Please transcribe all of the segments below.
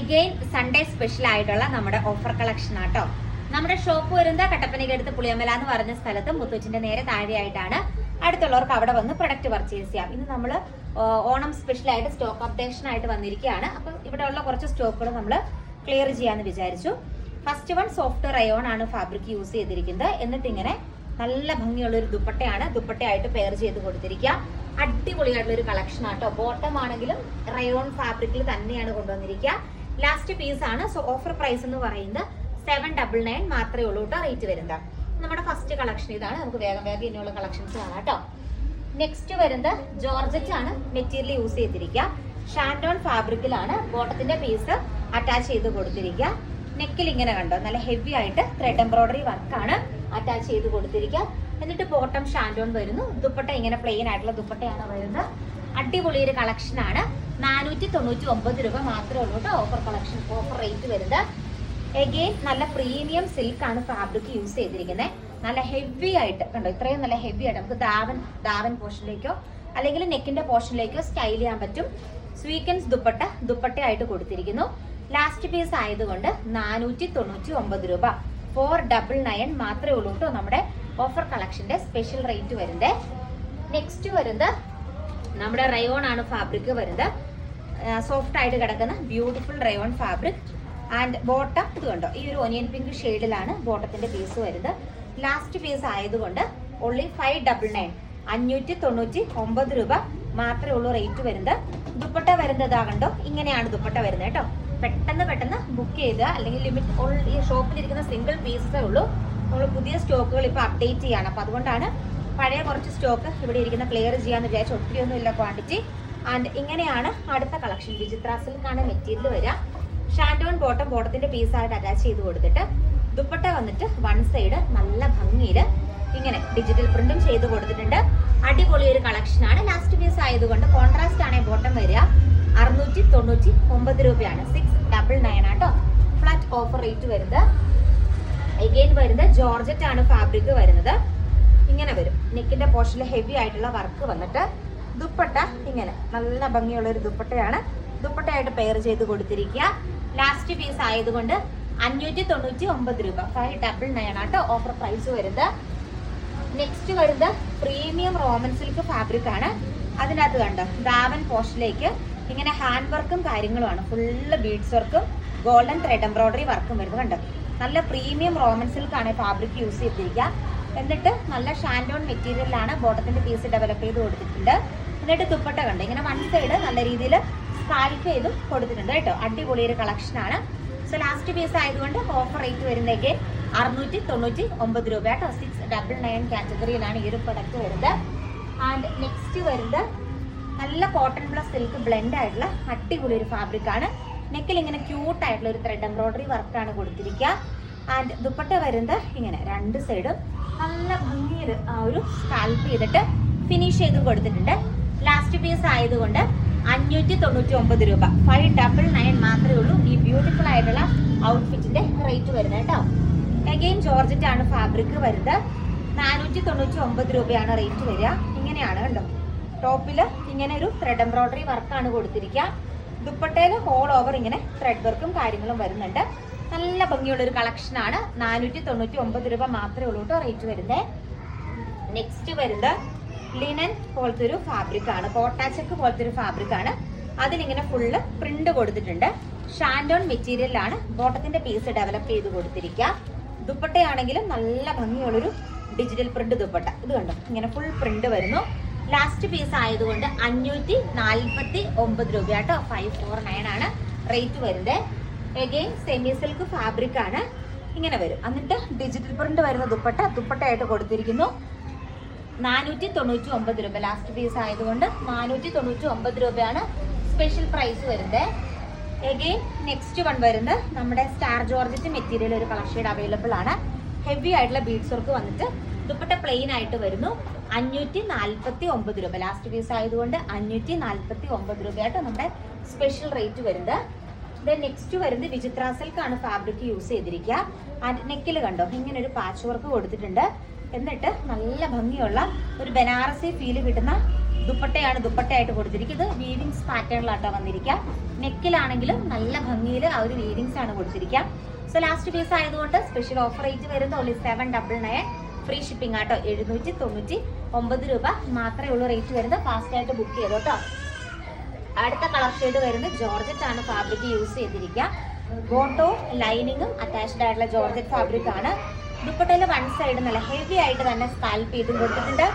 Again Sunday special ആയിട്ടുള്ള നമ്മുടെ offer collection ആട്ടോ. നമ്മുടെ ഷോപ്പ് വരുന്നത് കട്ടപ്പനയ്ക്കടുത്ത് പുളിയമല എന്ന് പറഞ്ഞ സ്ഥലത്ത് മുത്തൂച്ചിന്റെ നേരെ താഴെയായിട്ടാണ്. അടുത്തുള്ളവർക്ക് അവിടെ വന്ന് പ്രൊഡക്റ്റ് പർച്ചേസ് ചെയ്യാം. ഇന്ന് നമ്മൾ ഓണം സ്പെഷ്യൽ ആയിട്ട് സ്റ്റോക്ക് അപ്ഡേഷൻ ആയിട്ട് വന്നിരിക്കുകയാണ്. അപ്പം ഇവിടെ ഉള്ള കുറച്ച് സ്റ്റോക്കുകൾ നമ്മൾ ക്ലിയർ ചെയ്യാന്ന് വിചാരിച്ചു. ഫസ്റ്റ് വൺ സോഫ്റ്റ് റയോൺ ആണ് ഫാബ്രിക് യൂസ് ചെയ്തിരിക്കുന്നത്. എന്നിട്ട് ഇങ്ങനെ നല്ല ഭംഗിയുള്ള ഒരു ദുപ്പട്ടയാണ് ദുപ്പട്ടയായിട്ട് പെയർ ചെയ്ത് കൊടുത്തിരിക്കുക. അടിപൊളിയായിട്ടുള്ള ഒരു കളക്ഷൻ ആട്ടോ. ബോട്ടം ആണെങ്കിലും റയോൺ ഫാബ്രിക്കിൽ തന്നെയാണ് കൊണ്ടുവന്നിരിക്കുക. ലാസ്റ്റ് പീസ് ആണ്. സോ ഓഫർ പ്രൈസ് എന്ന് പറയുന്നത് 799 മാത്രമേ ഉള്ളൂ കേട്ടോ റേറ്റ് വരുന്നത്. നമ്മുടെ ഫസ്റ്റ് കളക്ഷൻ ഇതാണ്. നമുക്ക് വേഗം ഇനിയുള്ള കളക്ഷൻസ് കാണാം കേട്ടോ. നെക്സ്റ്റ് വരുന്നത് ജോർജറ്റ് ആണ് മെറ്റീരിയൽ യൂസ് ചെയ്തിരിക്കുക. ഷാൻഡോൺ ഫാബ്രിക്കിലാണ് ബോട്ടത്തിന്റെ പീസ് അറ്റാച്ച് ചെയ്ത് കൊടുത്തിരിക്കുക. നെക്കിൽ ഇങ്ങനെ കണ്ടോ നല്ല ഹെവി ആയിട്ട് ത്രെഡ് എംബ്രോയിഡറി വർക്കാണ് അറ്റാച്ച് ചെയ്ത് കൊടുത്തിരിക്കുക. എന്നിട്ട് ബോട്ടം ഷാൻഡോൺ വരുന്നു. ദുപ്പട്ട ഇങ്ങനെ പ്ലെയിൻ ആയിട്ടുള്ള ദുപ്പട്ടയാണ് വരുന്നത്. അടിപൊളി ഒരു കളക്ഷൻ ആണ്. 499 രൂപ മാത്രമേ ഉള്ളൂ കേട്ടോ ഓഫർ കളക്ഷൻ ഓഫർ റേറ്റ് വരുന്നത്. എഗെയിൻ നല്ല പ്രീമിയം സിൽക്ക് ആണ് ഫാബ്രിക് യൂസ് ചെയ്തിരിക്കുന്നത്. നല്ല ഹെവി ആയിട്ട് കണ്ടോ, ഇത്രയും നല്ല ഹെവി ആയിട്ട് നമുക്ക് ദാവൻ പോർഷനിലേക്കോ അല്ലെങ്കിൽ നെക്കിന്റെ പോർഷനിലേക്കോ സ്റ്റൈൽ ചെയ്യാൻ പറ്റും. സ്വീക്കൻസ് ദുപ്പട്ടയായിട്ട് കൊടുത്തിരിക്കുന്നു. ലാസ്റ്റ് പീസ് ആയതുകൊണ്ട് 499 രൂപ 499 മാത്രമേ ഉള്ളൂ കേട്ടോ നമ്മുടെ ഓഫർ കളക്ഷന്റെ സ്പെഷ്യൽ റേറ്റ് വരുന്നത്. നെക്സ്റ്റ് വരുന്നത് നമ്മുടെ റയോൺ ആണ് ഫാബ്രിക് വരുന്നത്. സോഫ്റ്റ് ആയിട്ട് കിടക്കുന്ന beautiful rayon fabric. And bottom ഇത് കണ്ടോ ഈ ഒരു ഒനിയൻ പിങ്ക് ഷെയ്ഡിലാണ് ബോട്ടത്തിന്റെ പീസ് വരുന്നത്. ലാസ്റ്റ് പീസ് ആയതുകൊണ്ട് ഓൺലി 599 599 രൂപ മാത്രമേ ഉള്ളൂ റേറ്റ് വരുന്നത്. ദുപ്പട്ട വരുന്നത് കണ്ടോ ഇങ്ങനെയാണ് ദുപ്പട്ട വരുന്നത് കേട്ടോ. പെട്ടെന്ന് ബുക്ക് ചെയ്ത് അല്ലെങ്കിൽ ലിമിറ്റ് ഈ ഷോപ്പിലിരിക്കുന്ന സിംഗിൾ പീസേ ഉള്ളൂ. നമ്മൾ പുതിയ സ്റ്റോക്കുകൾ ഇപ്പൊ അപ്ഡേറ്റ് ചെയ്യാണ്. അപ്പൊ അതുകൊണ്ടാണ് പഴയ കുറച്ച് സ്റ്റോക്ക് ഇവിടെ ഇരിക്കുന്ന ക്ലിയർ ചെയ്യാന്ന് വിചാരിച്ചു. ഒത്തിരി ഒന്നും ഇല്ല ക്വാണ്ടിറ്റി. ആൻഡ് ഇങ്ങനെയാണ് അടുത്ത കളക്ഷൻ. വിചിത്ര സിൽക്കാണ് മെറ്റീരിയൽ വരിക. ഷാൻഡോൺ ബോട്ടത്തിന്റെ പീസായിട്ട് അറ്റാച്ച് ചെയ്ത് കൊടുത്തിട്ട് ദുപ്പട്ട വന്നിട്ട് വൺ സൈഡ് നല്ല ഭംഗിയില് ഇങ്ങനെ ഡിജിറ്റൽ പ്രിന്റും ചെയ്ത് കൊടുത്തിട്ടുണ്ട്. അടിപൊളി ഒരു കളക്ഷൻ ആണ്. ലാസ്റ്റ് പീസ് ആയതുകൊണ്ട് കോൺട്രാസ്റ്റ് ആണ് ബോട്ടം വരിക. 699 രൂപയാണ്. 699 ആട്ടോ ഫ്ലാറ്റ് ഓഫർ റേറ്റ് വരുന്നത്. എഗെയിൻ വരുന്നത് ജോർജറ്റ് ആണ് ഫാബ്രിക് വരുന്നത്. ഇങ്ങനെ വരും നെക്കിന്റെ പോർഷനിൽ ഹെവി ആയിട്ടുള്ള വർക്ക് വന്നിട്ട് ദുപ്പട്ട ഇങ്ങനെ നല്ല ഭംഗിയുള്ള ഒരു ദുപ്പട്ടയാണ് ദുപ്പട്ടയായിട്ട് പെയർ ചെയ്ത് കൊടുത്തിരിക്കുക. ലാസ്റ്റ് പീസ് ആയതുകൊണ്ട് 599 രൂപ 599 ആട്ടോ ഓഫർ പ്രൈസ് വരുന്നത്. നെക്സ്റ്റ് വരുന്നത് പ്രീമിയം റോമൻ സിൽക്ക് ഫാബ്രിക് ആണ്. അതിനകത്ത് കണ്ടോ ദാവൻ പോർഷനിലേക്ക് ഇങ്ങനെ ഹാൻഡ് വർക്കും കാര്യങ്ങളുമാണ്. ഫുള്ള് ബീഡ്സ് വർക്കും ഗോൾഡൻ ത്രെഡ് എംബ്രോയിഡറി വർക്കും വരുന്നത് കണ്ടോ. നല്ല പ്രീമിയം റോമൻ സിൽക്ക് ആണ് ഫാബ്രിക് യൂസ് ചെയ്തിരിക്കുക. എന്നിട്ട് നല്ല ഷാൻഡോൺ മെറ്റീരിയലാണ് ബോട്ടത്തിന്റെ പീസ് ഡെവലപ്പ് ചെയ്ത് കൊടുത്തിട്ടുണ്ട്. എന്നിട്ട് ദുപ്പട്ട കണ്ടോ ഇങ്ങനെ വൺ സൈഡ് നല്ല രീതിയിൽ സ്കാൽപ്പ് ചെയ്തും കൊടുത്തിട്ടുണ്ട് കേട്ടോ. അടിപൊളി ഒരു കളക്ഷൻ ആണ്. സോ ലാസ്റ്റ് പീസ് ആയതുകൊണ്ട് ഓഫർ റേറ്റ് വരുന്നേക്ക് 699 രൂപ കേട്ടോ. 699 കാറ്റഗറിയിലാണ് ഈ ഒരു പ്രൊഡക്റ്റ് വരുന്നത്. ആൻഡ് നെക്സ്റ്റ് വരുന്നത് നല്ല കോട്ടൺ പ്ലസ് സിൽക്ക് ബ്ലെൻഡ് ആയിട്ടുള്ള അടിപൊളി ഒരു ഫാബ്രിക് ആണ്. നെക്കിൽ ഇങ്ങനെ ക്യൂട്ട് ആയിട്ടുള്ള ഒരു ത്രെഡ് എംബ്രോയിഡറി വർക്കാണ് കൊടുത്തിരിക്കുക. ആൻഡ് ദുപ്പട്ട വരുന്നത് ഇങ്ങനെ രണ്ട് സൈഡും നല്ല ഭംഗിയിൽ ആ ഒരു സ്കാൽപ്പ് ചെയ്തിട്ട് ഫിനിഷ് ചെയ്തും കൊടുത്തിട്ടുണ്ട്. ലാസ്റ്റ് പീസ് ആയതുകൊണ്ട് 599 രൂപ 599 മാത്രമേ ഉള്ളൂ ഈ ബ്യൂട്ടിഫുൾ ആയിട്ടുള്ള ഔട്ട്ഫിറ്റിന്റെ റേറ്റ് വരുന്നത് കേട്ടോ. അഗെയിൻ ജോർജറ്റ് ആണ് ഫാബ്രിക് വരുന്നത്. 499 രൂപയാണ് റേറ്റ് വരിക. ഇങ്ങനെയാണ് കണ്ടോ ടോപ്പില് ഇങ്ങനെ ഒരു ത്രെഡ് എംബ്രോയിഡറി വർക്കാണ് കൊടുത്തിരിക്കുക. ദുപ്പട്ടയിൽ ഓൾ ഓവർ ഇങ്ങനെ ത്രെഡ് വർക്കും കാര്യങ്ങളും വരുന്നുണ്ട്. നല്ല ഭംഗിയുള്ള ഒരു കളക്ഷൻ ആണ്. 499 രൂപ മാത്രമേ ഉള്ളൂ കേട്ടോ റേറ്റ് വരുന്നത്. നെക്സ്റ്റ് വരുന്നത് ലിനൻ പോലത്തെ ഒരു ഫാബ്രിക് ആണ്. കോട്ടാച്ചക്ക് പോലത്തെ ഒരു ഫാബ്രിക് ആണ്. അതിലിങ്ങനെ ഫുള്ള് പ്രിന്റ് കൊടുത്തിട്ടുണ്ട്. ഷാൻഡോൺ മെറ്റീരിയലാണ് ബോട്ടത്തിന്റെ പീസ് ഡെവലപ്പ് ചെയ്ത് കൊടുത്തിരിക്കുക. ദുപ്പട്ടയാണെങ്കിലും നല്ല ഭംഗിയുള്ളൊരു ഡിജിറ്റൽ പ്രിന്റ് ദുപ്പട്ട. ഇത് കണ്ടോ ഇങ്ങനെ ഫുൾ പ്രിന്റ് വരുന്നു. ലാസ്റ്റ് പീസ് ആയതുകൊണ്ട് 549 രൂപ കേട്ടോ. 549 ആണ് റേറ്റ് വരുന്നത്. എഗെയിൻ സെമി സിൽക്ക് ഫാബ്രിക് ആണ്. ഇങ്ങനെ വരും. എന്നിട്ട് ഡിജിറ്റൽ പ്രിന്റ് വരുന്ന ദുപ്പട്ടയായിട്ട് കൊടുത്തിരിക്കുന്നു. 499 രൂപ ലാസ്റ്റ് പീസ് ആയതുകൊണ്ട് 499 രൂപയാണ് സ്പെഷ്യൽ പ്രൈസ് വരുന്നത്. എഗെയിൻ നെക്സ്റ്റ് വൺ വരുന്നത് നമ്മുടെ സ്റ്റാർ ജോർജറ്റ് മെറ്റീരിയൽ ഒരു കളർ ഷെയ്ഡ് അവൈലബിൾ ആണ്. ഹെവി ആയിട്ടുള്ള ബീഡ്സ് വർക്ക് വന്നിട്ട് ദുപ്പട്ട പ്ലെയിൻ ആയിട്ട് വരുന്നു. 549 രൂപ ലാസ്റ്റ് പീസ് ആയതുകൊണ്ട് 549 രൂപയായിട്ട് നമ്മുടെ സ്പെഷ്യൽ റേറ്റ് വരുന്നത്. നെക്സ്റ്റ് വരുന്നത് വിചിത്ര സിൽക്ക് ആണ് ഫാബ്രിക് യൂസ് ചെയ്തിരിക്കുക. ആൻഡ് നെക്കിൽ കണ്ടോ ഇങ്ങനെ ഒരു പാച്ച് വർക്ക് കൊടുത്തിട്ടുണ്ട്. എന്നിട്ട് നല്ല ഭംഗിയുള്ള ഒരു ബനാറസി ഫീല് കിട്ടുന്ന ദുപ്പട്ടയാണ് ദുപ്പട്ടയായിട്ട് കൊടുത്തിരിക്കുന്നത്. ഇത് വീവിങ്സ് പാറ്റേണിലാട്ടോ വന്നിരിക്കുക. നെക്കിലാണെങ്കിലും നല്ല ഭംഗിയിൽ ആ ഒരു വീവിങ്സ് ആണ് കൊടുത്തിരിക്കുക. സോ ലാസ്റ്റ് പീസ് ആയതുകൊണ്ട് സ്പെഷ്യൽ ഓഫർ റേറ്റ് വരുന്നത് ഓൺലി 799. ഫ്രീ ഷിപ്പിംഗ് ആട്ടോ. 799 രൂപ മാത്രമേ ഉള്ളൂ റേറ്റ് വരുന്നത്. ഫാസ്റ്റ് ആയിട്ട് ബുക്ക് ചെയ്തോ കേട്ടോ. അടുത്ത കളർ ഷെയ്ഡ് വരുന്നത് ജോർജറ്റ് ആണ് ഫാബ്രിക് യൂസ് ചെയ്തിരിക്കുക. ബോട്ടോ ലൈനിങ്ങും അറ്റാച്ച്ഡ് ആയിട്ടുള്ള ജോർജറ്റ് ഫാബ്രിക് ആണ്. ദുപ്പട്ടയിലെ വൺ സൈഡ് നല്ല ഹെവി ആയിട്ട് തന്നെ സ്കാൽപ്പ് ചെയ്തും കൊടുത്തിട്ടുണ്ട്.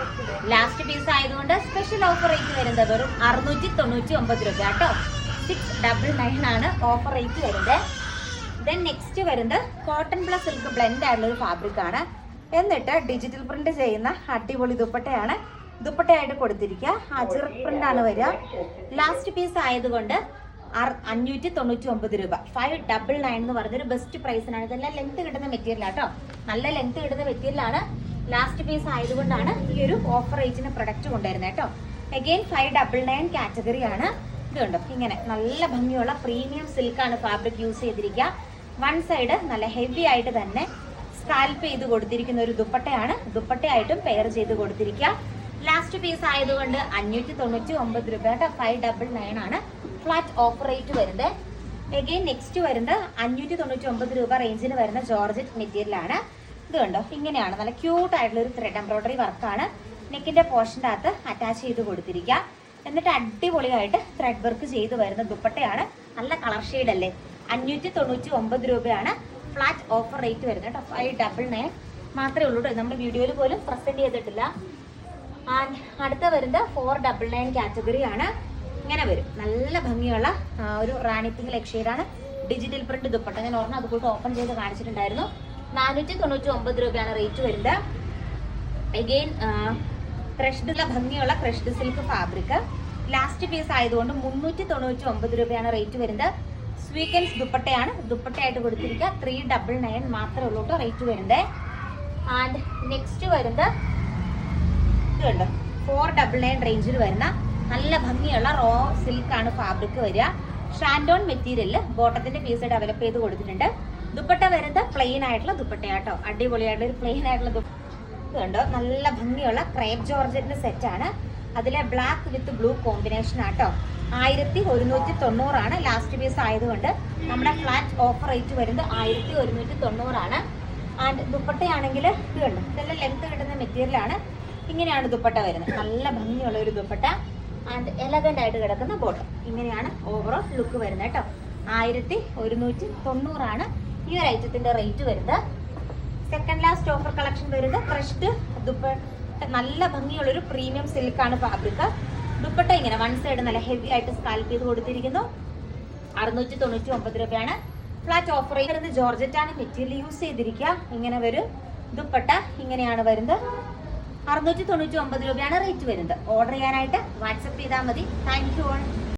ലാസ്റ്റ് പീസ് ആയതുകൊണ്ട് സ്പെഷ്യൽ ഓഫർ റേറ്റ് വരുന്നത് വെറും 699 രൂപ കേട്ടോ. 699 ആണ് ഓഫർ റേറ്റ് വരുന്നത്. ദെൻ നെക്സ്റ്റ് വരുന്നത് കോട്ടൺ പ്ലസ് സിൽക്ക് ബ്ലെൻഡ് ആയിട്ടുള്ള ഒരു ഫാബ്രിക് ആണ്. എന്നിട്ട് ഡിജിറ്റൽ പ്രിന്റ് ചെയ്യുന്ന അടിപൊളി ദുപ്പട്ടയാണ്. ദുപ്പട്ടയായിട്ട് കൊടുത്തിരിക്കുക. അജ്രക് പ്രിന്റ് ആണ് വരിക. ലാസ്റ്റ് പീസ് ആയതുകൊണ്ട് 599 രൂപ. 599 എന്ന് പറഞ്ഞൊരു ബെസ്റ്റ് പ്രൈസിനാണ്. ഇതെല്ലാം ലെങ്ത് കിട്ടുന്ന മെറ്റീരിയൽ ആട്ടോ. നല്ല ലെങ്ത് കിട്ടുന്ന മെറ്റീരിയലാണ്. ലാസ്റ്റ് പീസ് ആയതുകൊണ്ടാണ് ഈ ഒരു ഓഫർ റേറ്റിന് പ്രൊഡക്റ്റ് കൊണ്ടുവരുന്നത് കേട്ടോ. അഗെയിൻ 599 കാറ്റഗറി ആണ്. ഇതുണ്ടോ ഇങ്ങനെ നല്ല ഭംഗിയുള്ള പ്രീമിയം സിൽക്കാണ് ഫാബ്രിക് യൂസ് ചെയ്തിരിക്കുക. വൺ സൈഡ് നല്ല ഹെവി ആയിട്ട് തന്നെ സ്കാൽപ്പ് ചെയ്ത് കൊടുത്തിരിക്കുന്ന ഒരു ദുപ്പട്ടയാണ്. ദുപ്പട്ടയായിട്ടും പെയർ ചെയ്ത് കൊടുത്തിരിക്കുക. ലാസ്റ്റ് പീസ് ആയതുകൊണ്ട് 599 രൂപ കേട്ടോ. 599 ആണ് ഫ്ലാറ്റ് ഓഫർ റേറ്റ് വരുന്നത്. അഗെയിൻ നെക്സ്റ്റ് വരുന്നത് 599 രൂപ റേഞ്ചിന് വരുന്ന ജോർജറ്റ് മെറ്റീരിയൽ ആണ്. ഇത് കണ്ടോ ഇങ്ങനെയാണ് നല്ല ക്യൂട്ട് ആയിട്ടുള്ള ഒരു ത്രെഡ് എംബ്രോയിഡറി വർക്കാണ് നെക്കിന്റെ പോർഷൻ്റെ അകത്ത് അറ്റാച്ച് ചെയ്ത് കൊടുത്തിരിക്കുക. എന്നിട്ട് അടിപൊളിയായിട്ട് ത്രെഡ് വർക്ക് ചെയ്ത് വരുന്ന ദുപ്പട്ടയാണ്. നല്ല കളർ ഷെയ്ഡ് അല്ലേ. 599 രൂപയാണ് ഫ്ലാറ്റ് ഓഫർ റേറ്റ് വരുന്നത് കേട്ടോ. 599 മാത്രമേ ഉള്ളൂ കേട്ടോ. നമ്മുടെ വീഡിയോയിൽ പോലും പ്രസന്റ് ചെയ്തിട്ടില്ല. അടുത്ത വരുന്നത് 499 കാറ്റഗറി ആണ്. ഇങ്ങനെ വരും നല്ല ഭംഗിയുള്ള ഒരു റാണി പിങ്ക് ലക്ഷേഡാണ്. ഡിജിറ്റൽ പ്രിന്റ് ദുപ്പട്ട ഞാൻ ഓർമ്മ അതുകൂട്ട് ഓപ്പൺ ചെയ്ത് കാണിച്ചിട്ടുണ്ടായിരുന്നു. 499 രൂപയാണ് റേറ്റ് വരുന്നത്. അഗെയിൻ ക്രഷ്ഡുള്ള ഭംഗിയുള്ള crushed silk fabric. Last piece ആയതുകൊണ്ട് 399 രൂപയാണ് റേറ്റ് വരുന്നത്. സ്വീക്കൻസ് ദുപ്പട്ടയാണ്. ദുപ്പട്ടയായിട്ട് കൊടുത്തിരിക്കുക. 399 മാത്രമേ ഉള്ളൂ കേട്ടോ റേറ്റ് വരുന്നത്. ആൻഡ് നെക്സ്റ്റ് വരുന്നത് ഇതുണ്ട് 499 റേഞ്ചിൽ വരുന്ന നല്ല ഭംഗിയുള്ള റോ സിൽക്കാണ് ഫാബ്രിക് വരിക. ഷാൻഡോൺ മെറ്റീരിയലിൽ ബോട്ടത്തിന്റെ പീസ് ഡെവലപ്പ് ചെയ്ത് കൊടുത്തിട്ടുണ്ട്. ദുപ്പട്ട വരുന്നത് പ്ലെയിൻ ആയിട്ടുള്ള ദുപ്പട്ടയാട്ടോ. അടിപൊളിയായിട്ടുള്ള ഒരു പ്ലെയിൻ ആയിട്ടുള്ള ഇതുണ്ട് നല്ല ഭംഗിയുള്ള ക്രേപ്പ് ജോർജറ്റിന്റെ സെറ്റ് ആണ്. അതിലെ ബ്ലാക്ക് വിത്ത് ബ്ലൂ കോമ്പിനേഷൻ ആട്ടോ. 1190 ആണ് ലാസ്റ്റ് പീസ് ആയതുകൊണ്ട് നമ്മുടെ ഫ്ലാറ്റ് ഓഫർ റേറ്റ് വരുന്നത് 1190 ആണ്. ആൻഡ് ദുപ്പട്ടയാണെങ്കിൽ ഇതുണ്ട് ഇതെല്ലാം ലെങ്ത് കിട്ടുന്ന മെറ്റീരിയൽ ആണ്. ഇങ്ങനെയാണ് ദുപ്പട്ട വരുന്നത്. നല്ല ഭംഗിയുള്ള ഒരു ദുപ്പട്ട ആൻഡ് എലഗന്റ് ആയിട്ട് കിടക്കുന്ന ബോട്ടം. ഇങ്ങനെയാണ് ഓവറോൾ ലുക്ക് വരുന്നത് കേട്ടോ. 1190 ആണ് ഈ ഒരു ഐറ്റത്തിന്റെ റേറ്റ് വരുന്നത്. സെക്കൻഡ് ലാസ്റ്റ് ഓഫർ കളക്ഷൻ വരുന്നത് ക്രഷ്ഡ് ദുപ്പട്ട. നല്ല ഭംഗിയുള്ള ഒരു പ്രീമിയം സിൽക്കാണ് ഫാബ്രിക്. ദുപ്പട്ട ഇങ്ങനെ വൺ സൈഡ് നല്ല ഹെവി ആയിട്ട് സ്കാൽപ്പ് ചെയ്ത് കൊടുത്തിരിക്കുന്നു. 699 രൂപയാണ് ഫ്ലാറ്റ് ഓഫർ ചെയ്യുന്നത്. ജോർജറ്റ് ആണ് മെറ്റീരിയൽ യൂസ് ചെയ്തിരിക്കുക. ഇങ്ങനെ വരും ദുപ്പട്ട. ഇങ്ങനെയാണ് വരുന്നത്. 699 രൂപയാണ് റേറ്റ് വരുന്നത്. ഓർഡർ ചെയ്യാനായിട്ട് വാട്സപ്പ് ചെയ്താൽ മതി. Thank you.